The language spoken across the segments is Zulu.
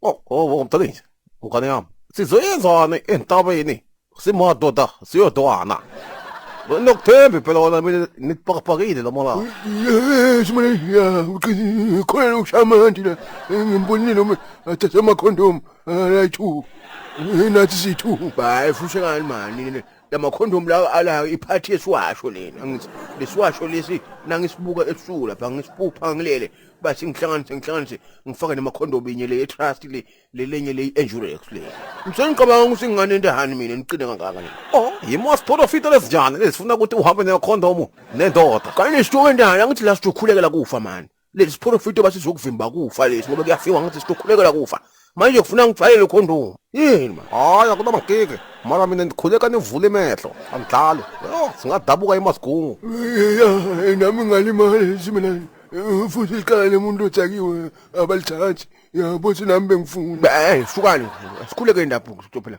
Mntaneni, mngane yami, sizoyenzana entabeni simadoda siyodwana. Nokuthembi phela wona mina nitipakapakile la mola. Simane khona ukushamandi la ngimbonile noma athatha amakhondomu ayi-2 nathi siyi-2 hayi fushekani mani lamakhondomu lawa ala iphathi yesiwasho lena angithi lesiwasho lesi nangisibuka ebusuku lapha ngisipupha ngilele bathi ngihlanganise ngifake namakhondomu inye le trust le lenye le injurex le ngisengicabanga ukuthi ngingane entahani mina niqine kangaka nina Yimo siprofita lesinjani lesifuna ukuthi uhambe nekhondomu nendoda. kanye nesitoko endala ngithi la sizokhulekela kufa mani lesi profito basizokuvimba kufa lesi ngoba kuyafika ngathi sizokhulekela kufa manje kufuna ngifayele ikhondomu yini man Hayi akunamagigi. Mara mina ndikhuleka nivule emehlo. Angidlali. Singadabuka emasigungu. nami ngalimali simina futhi liqala lemuntu othakiwe abalithathi yabo sinami bengifuna sukani sikhuleke indapho phela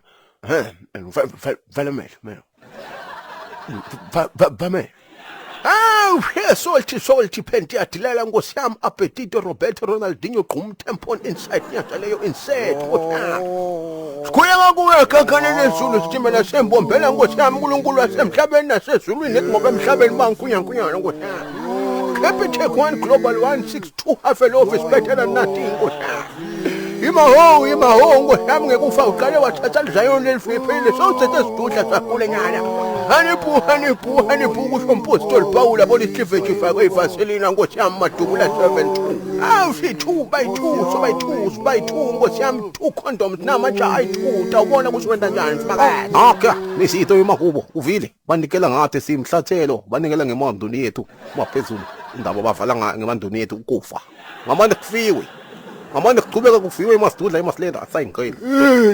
vala amehlo vame solthi phenti yadilela nkosi yami Apetito Roberto Ronaldinho gquma tempon inside nyatha leyo inside sikhuleka kuwe kankane nesulu sitimela sembombela nkosi yami uNkulunkulu wasemhlabeni nasezulwini ngoba emhlabeni bankunyankunyana nkosi yami Capitec 1 Global 162 half a loaf is better than nothing nkosi imaho ngohami ngekufa uqale wathatha lizayo lelifiphile sowuthethe sidudla sakhule nyana haniphu kusho mpostoli Paul abona isifethi ifakwe ivaselina nkosi yami madubula 72 si 2 by 2 so by 2 by 2 nkosi yami 2 condoms namatsha ayi2 utawubona ukuthi wenda njani sibakazi Okay, nisito yemahubo uvile banikela ngathi simhlathelo banikela ngemanduni yethu baphezulu indaba bavala ngemanduni yethu ukufa ngamanje kufiwe ngamanje kuchubeka kufiwe emasidudla emasilenda asayingqele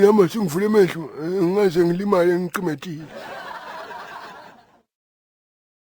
nama singivule emehlo ngaze ngilimale ngiqimethile